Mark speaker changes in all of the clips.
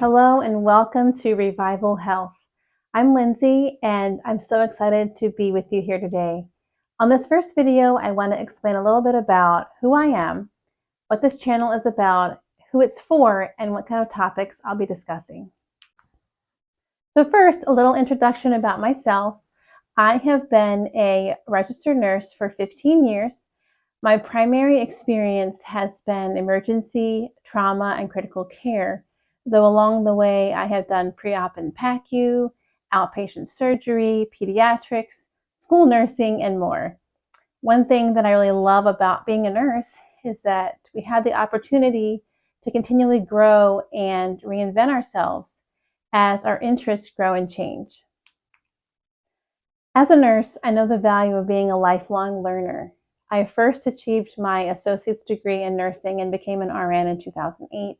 Speaker 1: Hello and welcome to Revival Health. I'm Lindsay and I'm so excited to be with you here today. On this first video, I want to explain a little bit about who I am, what this channel is about, who it's for, and what kind of topics I'll be discussing. So first, a little introduction about myself. I have been a registered nurse for 15 years. My primary experience has been emergency, trauma, and critical care, though along the way I have done pre-op and PACU, outpatient surgery, pediatrics, school nursing, and more. One thing that I really love about being a nurse is that we have the opportunity to continually grow and reinvent ourselves as our interests grow and change. As a nurse, I know the value of being a lifelong learner. I first achieved my associate's degree in nursing and became an RN in 2008.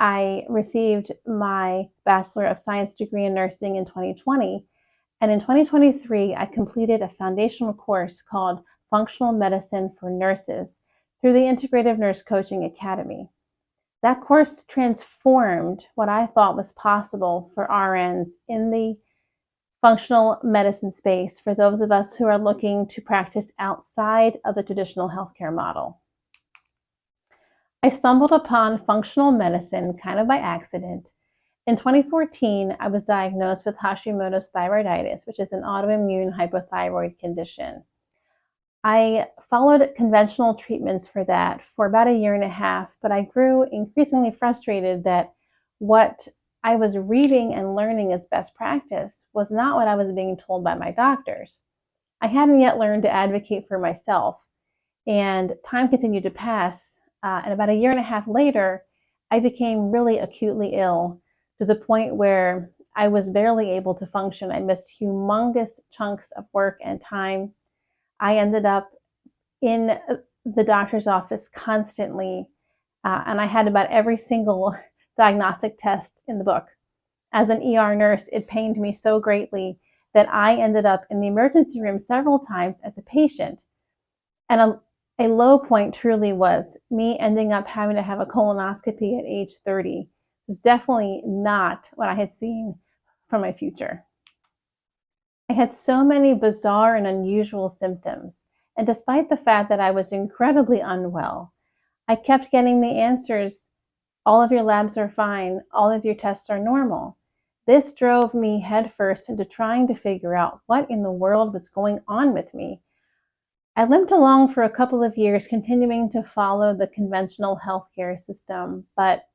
Speaker 1: I received my Bachelor of Science degree in nursing in 2020. And in 2023, I completed a foundational course called Functional Medicine for Nurses through the Integrative Nurse Coaching Academy. That course transformed what I thought was possible for RNs in the functional medicine space for those of us who are looking to practice outside of the traditional healthcare model. I stumbled upon functional medicine kind of by accident. In 2014, I was diagnosed with Hashimoto's thyroiditis, which is an autoimmune hypothyroid condition. I followed conventional treatments for that for about a year and a half, but I grew increasingly frustrated that what I was reading and learning as best practice was not what I was being told by my doctors. I hadn't yet learned to advocate for myself, and time continued to pass. And about a year and a half later, I became really acutely ill to the point where I was barely able to function. I missed humongous chunks of work and time. I ended up in the doctor's office constantly, and I had about every single diagnostic test in the book. As an ER nurse, it pained me so greatly that I ended up in the emergency room several times as a patient. And a low point truly was me ending up having to have a colonoscopy at age 30. It was definitely not what I had seen from my future. I had so many bizarre and unusual symptoms, and despite the fact that I was incredibly unwell, I kept getting the answers: all of your labs are fine, all of your tests are normal. This drove me headfirst into trying to figure out what in the world was going on with me. I limped along for a couple of years, continuing to follow the conventional healthcare system, but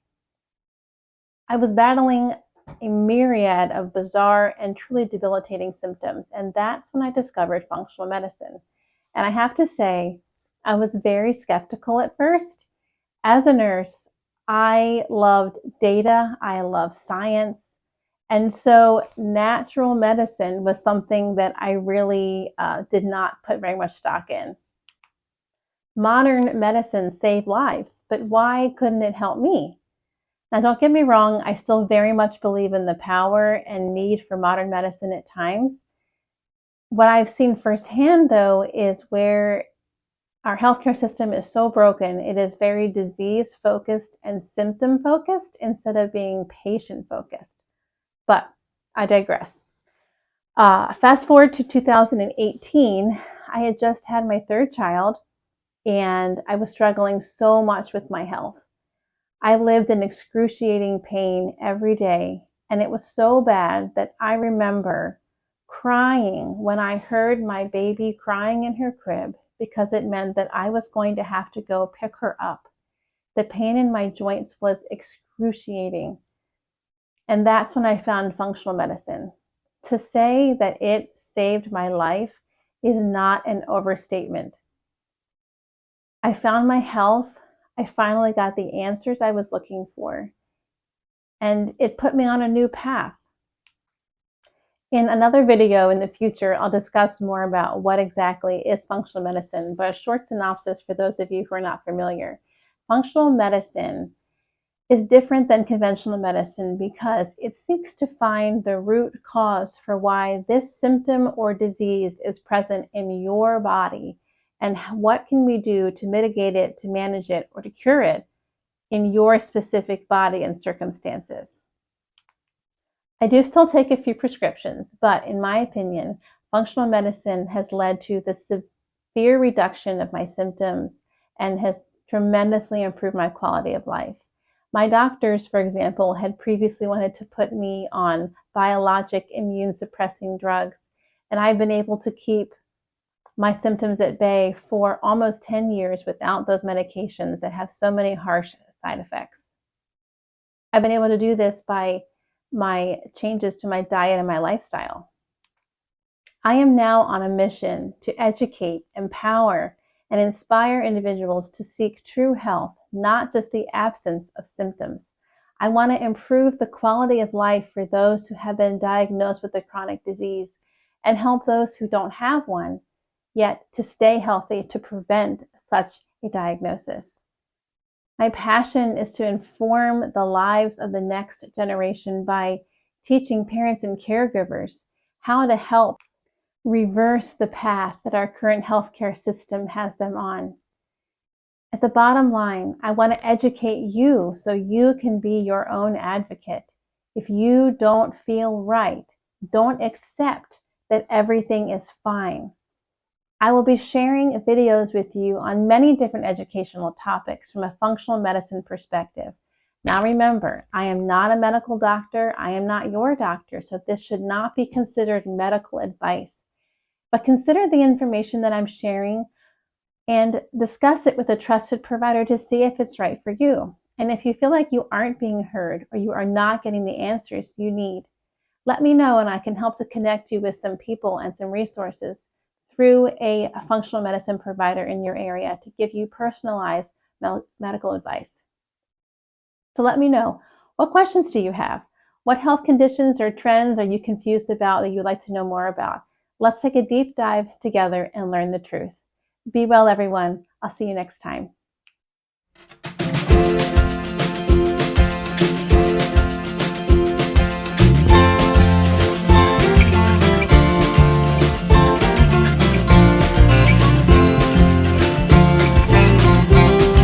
Speaker 1: I was battling a myriad of bizarre and truly debilitating symptoms, and that's when I discovered functional medicine. And I have to say, I was very skeptical at first. As a nurse, I loved data, I loved science, and so natural medicine was something that I really did not put very much stock in. Modern medicine saved lives, but why couldn't it help me? Now, don't get me wrong, I still very much believe in the power and need for modern medicine at times. What I've seen firsthand, though, is where our healthcare system is so broken. It is very disease-focused and symptom-focused instead of being patient-focused. But I digress. Fast forward to 2018, I had just had my third child, and I was struggling so much with my health. I lived in excruciating pain every day, and it was so bad that I remember crying when I heard my baby crying in her crib, because it meant that I was going to have to go pick her up. The pain in my joints was excruciating. And that's when I found functional medicine. To say that it saved my life is not an overstatement. I found my health. I finally got the answers I was looking for. And it put me on a new path. In another video in the future, I'll discuss more about what exactly is functional medicine, but a short synopsis for those of you who are not familiar. Functional medicine is different than conventional medicine because it seeks to find the root cause for why this symptom or disease is present in your body, and what can we do to mitigate it, to manage it, or to cure it in your specific body and circumstances. I do still take a few prescriptions, but in my opinion, functional medicine has led to the severe reduction of my symptoms and has tremendously improved my quality of life. My doctors, for example, had previously wanted to put me on biologic immune suppressing drugs, and I've been able to keep my symptoms at bay for almost 10 years without those medications that have so many harsh side effects. I've been able to do this by my changes to my diet and my lifestyle. I am now on a mission to educate, empower, and inspire individuals to seek true health, not just the absence of symptoms. I want to improve the quality of life for those who have been diagnosed with a chronic disease and help those who don't have one, yet to stay healthy to prevent such a diagnosis. My passion is to inform the lives of the next generation by teaching parents and caregivers how to help reverse the path that our current healthcare system has them on. At the bottom line, I want to educate you so you can be your own advocate. If you don't feel right, don't accept that everything is fine. I will be sharing videos with you on many different educational topics from a functional medicine perspective. Now remember, I am not a medical doctor. I am not your doctor, so this should not be considered medical advice. But consider the information that I'm sharing and discuss it with a trusted provider to see if it's right for you. And if you feel like you aren't being heard or you are not getting the answers you need, let me know and I can help to connect you with some people and some resources through a functional medicine provider in your area to give you personalized medical advice. So let me know, what questions do you have? What health conditions or trends are you confused about that you'd like to know more about? Let's take a deep dive together and learn the truth. Be well, everyone. I'll see you next time.